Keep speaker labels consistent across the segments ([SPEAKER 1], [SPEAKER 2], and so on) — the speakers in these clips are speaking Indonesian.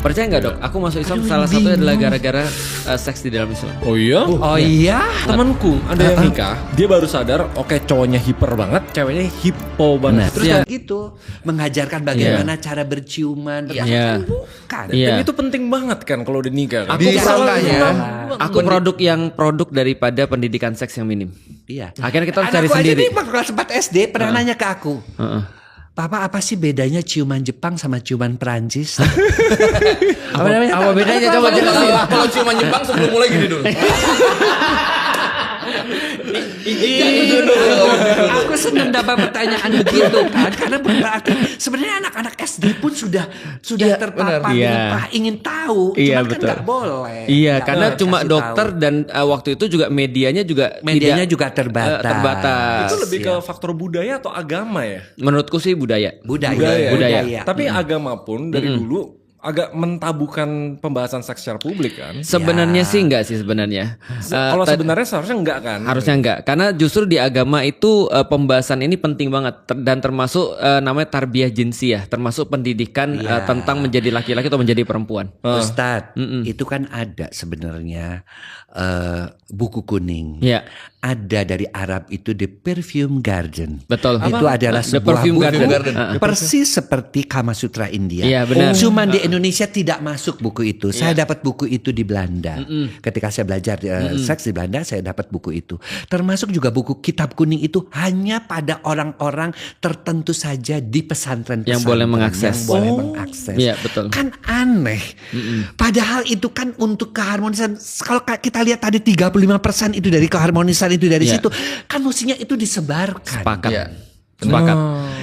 [SPEAKER 1] Percaya nggak dok? Aku masuk Islam salah satu adalah gara-gara seks di dalam Islam.
[SPEAKER 2] Oh iya?
[SPEAKER 3] Oh iya?
[SPEAKER 2] Temanku ada yang nikah, dia baru sadar, oke cowoknya hiper banget, ceweknya hipo banget.
[SPEAKER 3] Terus kan gitu mengajarkan bagaimana cara berciuman.
[SPEAKER 1] Iya.
[SPEAKER 3] Bukan.
[SPEAKER 1] Iya.
[SPEAKER 2] Dan itu penting banget kan kalau udah nikah kan.
[SPEAKER 1] Aku produk daripada pendidikan seks yang minim.
[SPEAKER 3] Iya.
[SPEAKER 1] Akhirnya kita harus cari
[SPEAKER 3] Anakku aja
[SPEAKER 1] sendiri.
[SPEAKER 3] nih kelas 4 SD pernah nanya ke aku. Papa, apa sih bedanya ciuman Jepang sama ciuman Perancis? Apa namanya?
[SPEAKER 1] Apa bedanya? Coba jelasin.
[SPEAKER 2] Kalau ciuman Jepang sebelum mulai gini dulu.
[SPEAKER 3] Aku senang dapat pertanyaan begitu kan, karena berarti sebenarnya anak-anak SD pun sudah terpapar ingin tahu,
[SPEAKER 1] Iya,
[SPEAKER 3] cuman kan
[SPEAKER 1] betul.
[SPEAKER 3] nggak boleh.
[SPEAKER 1] Iya,
[SPEAKER 3] Nggak
[SPEAKER 1] karena
[SPEAKER 3] boleh
[SPEAKER 1] cuma
[SPEAKER 3] kasih
[SPEAKER 1] dokter
[SPEAKER 3] tahu.
[SPEAKER 1] dan waktu itu juga medianya juga
[SPEAKER 3] juga terbatas.
[SPEAKER 1] terbatas.
[SPEAKER 2] Itu lebih ke faktor budaya atau agama ya?
[SPEAKER 1] Menurutku sih budaya.
[SPEAKER 3] budaya.
[SPEAKER 2] Tapi agama pun dari dulu agak mentabukan pembahasan seks secara publik kan.
[SPEAKER 1] Sebenarnya sih enggak sih sebenarnya.
[SPEAKER 2] Kalau sebenarnya seharusnya enggak kan?
[SPEAKER 1] Harusnya enggak, karena justru di agama itu pembahasan ini penting banget dan termasuk namanya tarbiyah jinsiyah, termasuk pendidikan tentang menjadi laki-laki atau menjadi perempuan.
[SPEAKER 3] Ustadz, itu kan ada sebenarnya buku kuning.
[SPEAKER 1] Iya.
[SPEAKER 3] Ada dari Arab itu The Perfume Garden.
[SPEAKER 1] Betul.
[SPEAKER 3] Itu adalah
[SPEAKER 1] The
[SPEAKER 3] sebuah
[SPEAKER 1] Perfume
[SPEAKER 3] buku
[SPEAKER 1] Garden.
[SPEAKER 3] persis seperti Kama Sutra India.
[SPEAKER 1] Iya, benar.
[SPEAKER 3] Cuman di Indonesia tidak masuk buku itu. Saya dapat buku itu di Belanda. Ketika saya belajar seks di Belanda, saya dapat buku itu. Termasuk juga buku Kitab Kuning itu hanya pada orang-orang tertentu saja di pesantren-pesantren
[SPEAKER 1] Yang boleh mengakses.
[SPEAKER 3] Yang boleh mengakses.
[SPEAKER 1] Iya, betul.
[SPEAKER 3] Kan aneh. Padahal itu kan untuk keharmonisan. Kalau kita lihat tadi 35% itu dari keharmonisan itu dari
[SPEAKER 1] Iya.
[SPEAKER 3] situ. Kan mestinya itu disebarkan.
[SPEAKER 1] Sepakat.
[SPEAKER 2] Iya.
[SPEAKER 1] Sepakat.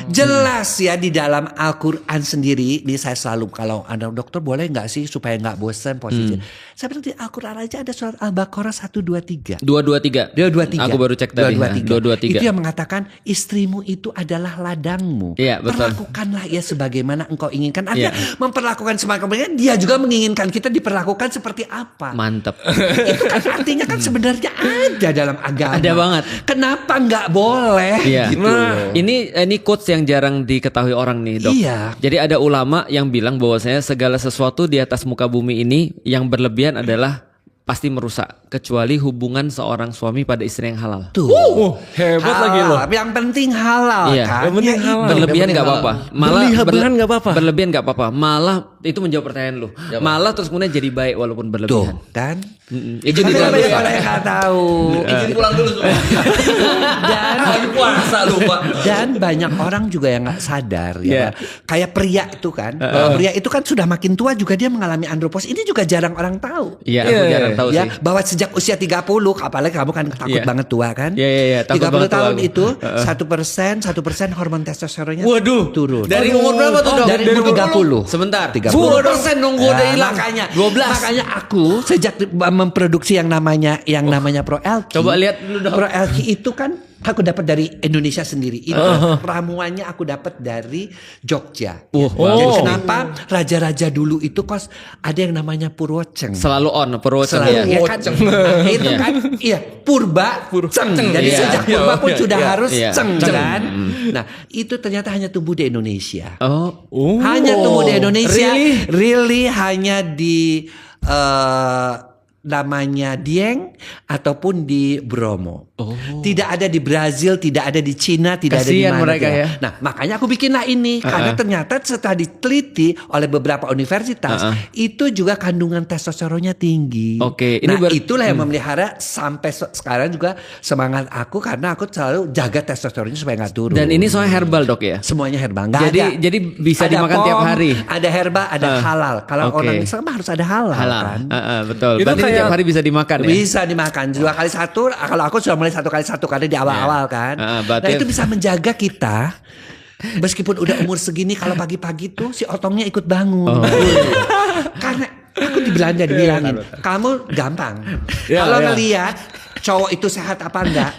[SPEAKER 3] Jelas ya di dalam Al-Quran sendiri. Ini saya selalu kalau ada dokter boleh gak sih supaya gak bosan posisi. Saya bilang di Al-Quran aja ada surat Al-Baqarah 123.
[SPEAKER 1] 223.
[SPEAKER 3] 223.
[SPEAKER 1] Aku baru cek tadi. 223.
[SPEAKER 3] Itu yang mengatakan istrimu itu adalah ladangmu.
[SPEAKER 1] Iya, betul.
[SPEAKER 3] Perlakukanlah ia sebagaimana engkau inginkan. Artinya memperlakukan sebagaimana dia juga menginginkan kita diperlakukan seperti apa.
[SPEAKER 1] Mantep.
[SPEAKER 3] Itu kan artinya kan sebenarnya ada dalam agama.
[SPEAKER 1] Ada banget.
[SPEAKER 3] Kenapa nggak boleh?
[SPEAKER 1] Iya.
[SPEAKER 3] Gitu loh.
[SPEAKER 1] Ini quotes yang jarang diketahui orang nih, Dok.
[SPEAKER 3] Iya.
[SPEAKER 1] Jadi ada ulama yang bilang bahwasanya segala sesuatu di atas muka bumi ini yang berlebihan adalah pasti merusak, kecuali hubungan seorang suami pada istri yang halal.
[SPEAKER 3] Tuh.
[SPEAKER 2] Hebat
[SPEAKER 3] Halal.
[SPEAKER 2] lagi loh.
[SPEAKER 3] Yang penting halal
[SPEAKER 1] Iya.
[SPEAKER 3] kan.
[SPEAKER 2] Yang penting
[SPEAKER 3] Ya,
[SPEAKER 2] halal.
[SPEAKER 1] Berlebihan nggak apa-apa.
[SPEAKER 2] Berlebihan nggak apa-apa.
[SPEAKER 1] Berlebihan nggak apa-apa. Malah itu menjawab pertanyaan lu. Malah terus kemudian jadi baik walaupun
[SPEAKER 3] Tuh
[SPEAKER 1] berlebihan.
[SPEAKER 3] kan.
[SPEAKER 1] Itu di
[SPEAKER 3] Tapi
[SPEAKER 1] dalam
[SPEAKER 3] banyak
[SPEAKER 1] Islam.
[SPEAKER 3] orang yang nggak tahu.
[SPEAKER 4] Izin pulang dulu semua.
[SPEAKER 3] Dan
[SPEAKER 4] Lagi puasa lupa.
[SPEAKER 3] Dan banyak orang juga yang nggak sadar ya.
[SPEAKER 1] Yeah.
[SPEAKER 3] Kayak pria itu kan. Pria itu kan sudah makin tua juga dia mengalami andropos. Ini juga jarang orang tahu.
[SPEAKER 1] Iya, aku jarang tahu
[SPEAKER 3] Ya,
[SPEAKER 1] sih.
[SPEAKER 3] bahwa sejak usia 30, apalagi kamu kan takut
[SPEAKER 1] Iya.
[SPEAKER 3] banget tua kan?
[SPEAKER 1] Iya, takut
[SPEAKER 3] 30
[SPEAKER 1] banget tua
[SPEAKER 3] tahun
[SPEAKER 1] aku.
[SPEAKER 3] itu 1% hormon testosteronnya
[SPEAKER 1] Waduh.
[SPEAKER 3] turun.
[SPEAKER 1] Dari umur berapa tuh, Dok?
[SPEAKER 3] Dari umur 30.
[SPEAKER 1] Sebentar.
[SPEAKER 3] 30.
[SPEAKER 1] 10% nunggu udah hilang.
[SPEAKER 3] Makanya
[SPEAKER 1] 12.
[SPEAKER 3] Makanya aku sejak memproduksi yang namanya Pro Elki.
[SPEAKER 1] Coba lihat dulu, Dok.
[SPEAKER 3] Pro Elki itu kan aku dapat dari Indonesia sendiri. Itu ramuannya aku dapat dari Jogja. Jadi kenapa raja-raja dulu itu kos ada yang namanya Purwoceng.
[SPEAKER 1] Selalu on, Purwoceng
[SPEAKER 3] Selalu,
[SPEAKER 1] ya.
[SPEAKER 3] ya kan? Nah, itu kan iya Purba Ceng. Jadi
[SPEAKER 1] Iya.
[SPEAKER 3] sejak Purba pun sudah harus
[SPEAKER 1] Iya.
[SPEAKER 3] Ceng kan. Nah, itu ternyata hanya tumbuh di Indonesia.
[SPEAKER 1] Oh.
[SPEAKER 3] Hanya tumbuh di Indonesia. Really hanya di namanya Dieng ataupun di Bromo. Tidak ada di Brazil, tidak ada di Cina, tidak
[SPEAKER 1] Kasian
[SPEAKER 3] ada di mana.
[SPEAKER 1] mereka
[SPEAKER 3] tidak.
[SPEAKER 1] ya.
[SPEAKER 3] Nah, makanya aku bikinlah ini karena ternyata setelah diteliti oleh beberapa universitas itu juga kandungan testosteronnya tinggi.
[SPEAKER 1] Oke, ini
[SPEAKER 3] nah, itulah yang memelihara sampai sekarang juga semangat aku karena aku selalu jaga testosteronnya supaya nggak turun.
[SPEAKER 1] Dan ini soalnya herbal, Dok ya.
[SPEAKER 3] Semuanya herbal. Nggak ada.
[SPEAKER 1] Jadi bisa
[SPEAKER 3] Ada
[SPEAKER 1] dimakan
[SPEAKER 3] pom,
[SPEAKER 1] tiap hari.
[SPEAKER 3] Ada herbal, ada halal. Kalau
[SPEAKER 1] Oke.
[SPEAKER 3] orang Islam mah harus ada halal,
[SPEAKER 1] Halal.
[SPEAKER 3] kan.
[SPEAKER 1] Betul.
[SPEAKER 2] Itu
[SPEAKER 1] Berarti
[SPEAKER 2] kayak-
[SPEAKER 1] tiap hari bisa dimakan ya.
[SPEAKER 3] Bisa dimakan 2 kali 1. Kalau aku sudah mulai 1 kali 1 karena di awal-awal kan.
[SPEAKER 1] berarti-
[SPEAKER 3] Nah itu bisa menjaga kita. Meskipun udah umur segini, kalau pagi-pagi tuh si otongnya ikut bangun. Karena aku di Belanda dibilangin, kamu gampang.
[SPEAKER 2] Ya,
[SPEAKER 3] Kalau
[SPEAKER 2] ya.
[SPEAKER 3] ngelihat cowok itu sehat apa enggak,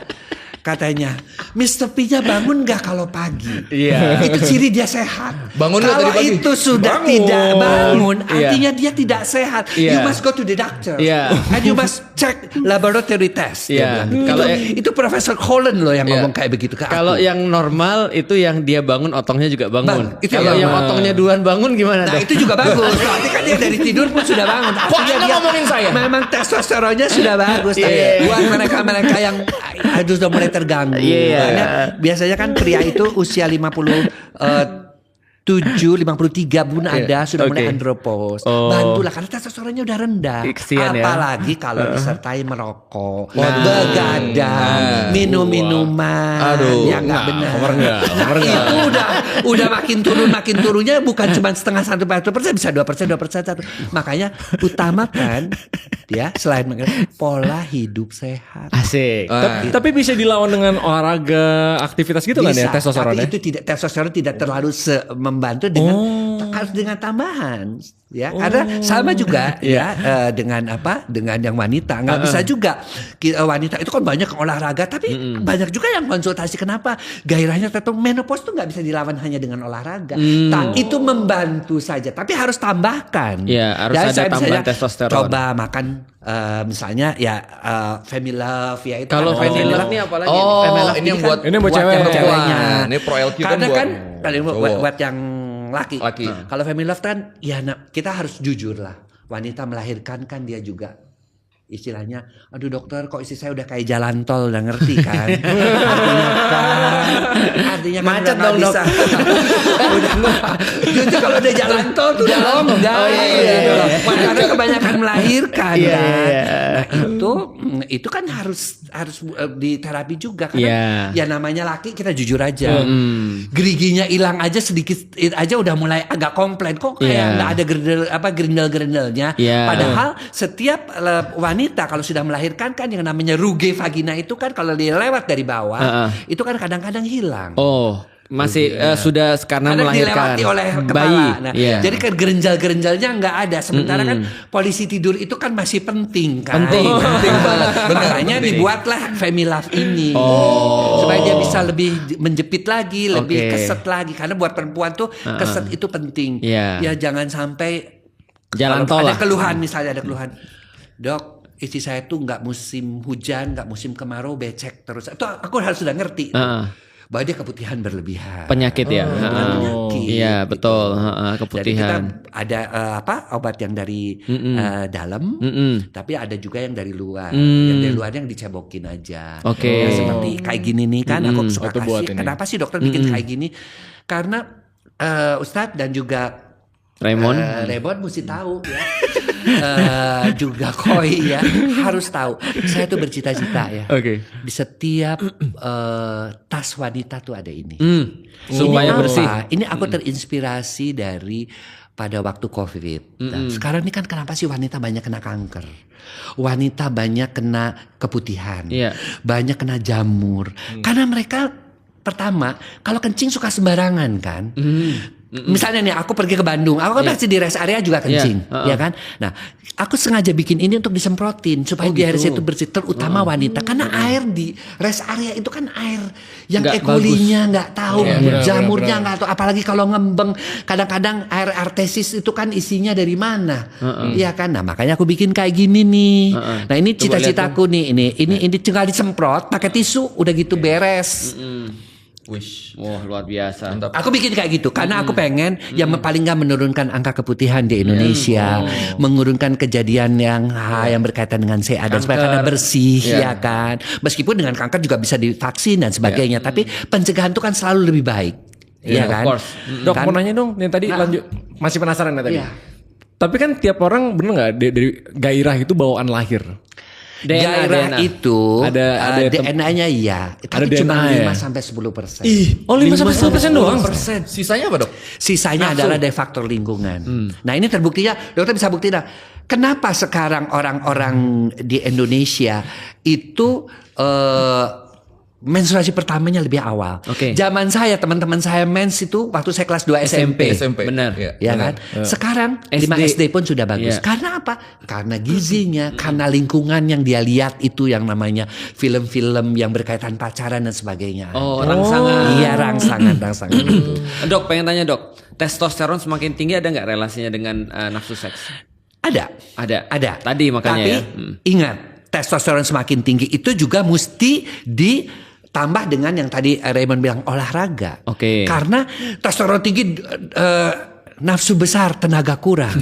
[SPEAKER 3] Katanya, Mr. P-nya bangun nggak kalau pagi?
[SPEAKER 1] Iya.
[SPEAKER 3] Itu ciri dia sehat.
[SPEAKER 4] Bangun nggak
[SPEAKER 3] Kalau
[SPEAKER 4] tadi pagi?
[SPEAKER 3] itu sudah
[SPEAKER 2] Bangun.
[SPEAKER 3] tidak bangun,
[SPEAKER 1] Iya.
[SPEAKER 3] artinya dia tidak sehat.
[SPEAKER 1] Iya.
[SPEAKER 3] You must go to the doctor.
[SPEAKER 1] Iya.
[SPEAKER 3] And you must check laboratory test. Dia
[SPEAKER 1] Iya.
[SPEAKER 3] bilang gitu.
[SPEAKER 1] Kalau
[SPEAKER 3] itu Profesor Holland loh yang
[SPEAKER 1] Iya.
[SPEAKER 3] ngomong kayak begitu ke
[SPEAKER 1] Kalau
[SPEAKER 3] aku.
[SPEAKER 1] yang normal itu yang dia bangun otongnya juga bangun.
[SPEAKER 3] Itu
[SPEAKER 1] Kalau
[SPEAKER 3] yang-
[SPEAKER 1] yang otongnya duluan bangun gimana
[SPEAKER 3] Nah
[SPEAKER 1] dok?
[SPEAKER 3] itu juga bagus. Berarti kan dia dari tidur pun sudah bangun. Artinya
[SPEAKER 4] Anda ngomongin saya?
[SPEAKER 3] Memang testosteronnya sudah bagus. Tapi
[SPEAKER 1] Iya.
[SPEAKER 3] buat mereka yang aduh sudah mulai terganggu.
[SPEAKER 1] Iya.
[SPEAKER 3] Karena biasanya kan pria itu usia 53 pun ada sudah mulai
[SPEAKER 1] Oke.
[SPEAKER 3] andropos.
[SPEAKER 1] Oh.
[SPEAKER 3] Bantulah karena testosteronnya udah rendah.
[SPEAKER 1] Kesian ya.
[SPEAKER 3] Apalagi kalau disertai merokok, begadang, minum-minuman
[SPEAKER 4] Aduh.
[SPEAKER 3] yang nggak benar.
[SPEAKER 2] Homer enggak.
[SPEAKER 3] Itu udah makin turunnya bukan cuma setengah 1% bisa 2%. Makanya utamakan ya selain pola hidup sehat.
[SPEAKER 1] Asik.
[SPEAKER 2] Tapi bisa dilawan dengan olahraga, aktivitas gitu kan ya
[SPEAKER 3] Bisa,
[SPEAKER 2] testosteronnya?
[SPEAKER 3] tapi itu tidak testosteron tidak terlalu membantu dengan harus dengan tambahan ya karena sama juga ya dengan yang wanita nggak bisa juga wanita itu kan banyak olahraga tapi banyak juga yang konsultasi kenapa gairahnya tetap menopause tuh nggak bisa dilawan hanya dengan olahraga. Itu membantu saja tapi harus tambahkan.
[SPEAKER 1] Iya, harus
[SPEAKER 3] Ya,
[SPEAKER 1] ada
[SPEAKER 3] saya
[SPEAKER 1] tambahan
[SPEAKER 3] misalnya
[SPEAKER 1] testosteron.
[SPEAKER 3] Coba makan misalnya ya Family Love ya itu
[SPEAKER 1] Kalau
[SPEAKER 3] kan
[SPEAKER 1] Family Love ini apalagi?
[SPEAKER 4] Oh,
[SPEAKER 3] Family Love
[SPEAKER 4] ini yang buat
[SPEAKER 2] ini buat cewek.
[SPEAKER 3] yang ceweknya.
[SPEAKER 4] Ini Pro LQ kan
[SPEAKER 3] Karena
[SPEAKER 4] buat
[SPEAKER 3] kan
[SPEAKER 4] cowok.
[SPEAKER 3] buat yang laki.
[SPEAKER 4] Laki.
[SPEAKER 3] Kalau Family Love kan ya kita harus jujur lah. Wanita melahirkan kan dia juga istilahnya, aduh dokter kok istri saya udah kayak jalan tol, udah ngerti kan? Artinya kan
[SPEAKER 1] Macet
[SPEAKER 3] udah
[SPEAKER 1] dong,
[SPEAKER 3] nggak
[SPEAKER 1] Dok.
[SPEAKER 3] bisa. Justru kalau udah jalan tol tuh udah longgar.
[SPEAKER 1] Oh, iya.
[SPEAKER 3] gitu loh. Karena kebanyakan melahirkan
[SPEAKER 1] Iya,
[SPEAKER 3] kan.
[SPEAKER 1] iya.
[SPEAKER 3] Nah itu kan harus di terapi juga karena
[SPEAKER 1] Iya.
[SPEAKER 3] ya namanya laki kita jujur aja. Geriginya hilang aja sedikit aja udah mulai agak komplain kok kayak
[SPEAKER 1] Iya.
[SPEAKER 3] nggak ada gerindel-gerindelnya.
[SPEAKER 1] Iya.
[SPEAKER 3] Padahal setiap wanita kalau sudah melahirkan kan yang namanya ruge vagina itu kan kalau dia lewat dari bawah itu kan kadang-kadang hilang.
[SPEAKER 1] Oh, masih sudah karena melahirkan
[SPEAKER 3] dilewati oleh kepala.
[SPEAKER 1] bayi.
[SPEAKER 3] Nah,
[SPEAKER 1] Iya.
[SPEAKER 3] jadi kan gerenjal-gerenjalnya nggak ada. Sementara kan polisi tidur itu kan masih penting kan.
[SPEAKER 1] Penting.
[SPEAKER 4] Penting banget. Benar.
[SPEAKER 3] Makanya
[SPEAKER 4] penting.
[SPEAKER 3] dibuatlah Family Love ini. Supaya dia bisa lebih menjepit lagi, lebih
[SPEAKER 1] Oke.
[SPEAKER 3] keset lagi. Karena buat perempuan tuh keset itu penting.
[SPEAKER 1] Iya.
[SPEAKER 3] Ya jangan sampai
[SPEAKER 1] Jalan
[SPEAKER 3] kalau
[SPEAKER 1] tol
[SPEAKER 3] ada
[SPEAKER 1] lah.
[SPEAKER 3] keluhan misalnya ada keluhan. Dok, istri saya tuh nggak musim hujan, nggak musim kemarau, becek terus. Itu aku harus sudah ngerti. Bahwa dia keputihan berlebihan.
[SPEAKER 1] Penyakit ya.
[SPEAKER 3] Penyakit,
[SPEAKER 1] Iya,
[SPEAKER 3] gitu.
[SPEAKER 1] betul.
[SPEAKER 3] Jadi kita
[SPEAKER 1] Keputihan.
[SPEAKER 3] ada obat yang dari dalam, tapi ada juga yang dari luar. Yang dari luar yang dicebokin aja.
[SPEAKER 1] Oke.
[SPEAKER 3] Ya, seperti kayak gini nih kan, aku suka
[SPEAKER 2] Itu buat
[SPEAKER 3] kasih.
[SPEAKER 2] ini.
[SPEAKER 3] Kenapa sih dokter bikin kayak gini? Karena Ustadz dan juga
[SPEAKER 1] Raymond.
[SPEAKER 3] Raymond mesti tahu ya. Juga Koi ya harus tahu. Saya tuh bercita-cita ya.
[SPEAKER 1] Oke.
[SPEAKER 3] Di setiap tas wanita tuh ada ini.
[SPEAKER 1] Supaya
[SPEAKER 3] Ini
[SPEAKER 1] bersih.
[SPEAKER 3] apa? Ini aku terinspirasi dari pada waktu COVID. Nah, sekarang ini kan kenapa sih wanita banyak kena kanker? Wanita banyak kena keputihan.
[SPEAKER 1] Iya.
[SPEAKER 3] Banyak kena jamur. Karena mereka pertama kalau kencing suka sembarangan kan. Misalnya nih aku pergi ke Bandung, aku kan pasti di rest area juga kencing, ya kan? Nah, aku sengaja bikin ini untuk disemprotin supaya di area itu bersih, terutama wanita, karena air di rest area itu kan air yang
[SPEAKER 1] Nggak
[SPEAKER 3] E. coli-nya nggak tahu, jamurnya nggak tahu, apalagi kalau ngembeng, kadang-kadang air artesis itu kan isinya dari mana, ya kan? Nah, makanya aku bikin kayak gini nih. Nah, ini cita-citaku nih, ini tinggal disemprot pakai tisu, udah gitu beres.
[SPEAKER 4] Wish.
[SPEAKER 1] Wah, luar biasa.
[SPEAKER 4] Mantap.
[SPEAKER 3] Aku bikin kayak gitu karena aku pengen yang paling nggak menurunkan angka keputihan di Indonesia, menurunkan kejadian yang berkaitan dengan CA dan supaya karena bersih ya kan. Meskipun dengan kanker juga bisa divaksin dan sebagainya, tapi pencegahan itu kan selalu lebih baik. Iya kan?
[SPEAKER 1] of course.
[SPEAKER 2] Dok
[SPEAKER 3] Kan?
[SPEAKER 2] mau nanya dong, yang tadi lanjut masih penasaran ya tadi.
[SPEAKER 3] Iya.
[SPEAKER 2] Tapi kan tiap orang bener nggak dari gairah itu bawaan lahir.
[SPEAKER 3] Gairah itu
[SPEAKER 2] Ada
[SPEAKER 3] DNA-nya iya, tapi
[SPEAKER 2] ada
[SPEAKER 3] cuma
[SPEAKER 2] DNA
[SPEAKER 3] 5
[SPEAKER 2] ya?
[SPEAKER 3] sampai 10%.
[SPEAKER 2] Oh 5-10% doang.
[SPEAKER 4] Sisanya apa dok?
[SPEAKER 3] Sisanya adalah dari faktor lingkungan. Nah ini terbuktinya, dokter bisa buktiin. Kenapa sekarang orang-orang di Indonesia itu menstruasi pertamanya lebih awal.
[SPEAKER 1] Oke.
[SPEAKER 3] Zaman saya, teman-teman saya mens itu waktu saya kelas 2 SMP.
[SPEAKER 1] Benar.
[SPEAKER 3] Ya kan? Sekarang 5 SD pun sudah bagus.
[SPEAKER 1] Iya.
[SPEAKER 3] Karena apa? Karena gizinya, karena lingkungan yang dia lihat itu yang namanya film-film yang berkaitan pacaran dan sebagainya.
[SPEAKER 1] Oh, rangsangan.
[SPEAKER 3] Iya, rangsangan itu.
[SPEAKER 1] Dok, pengen tanya dok, testosteron semakin tinggi ada nggak relasinya dengan nafsu seks? Ada. Tadi makanya
[SPEAKER 3] Tapi
[SPEAKER 1] ya.
[SPEAKER 3] ingat, testosteron semakin tinggi itu juga mesti ditambah dengan yang tadi Raymond bilang olahraga.
[SPEAKER 1] Oke.
[SPEAKER 3] Karena testosteron tinggi nafsu besar, tenaga kurang.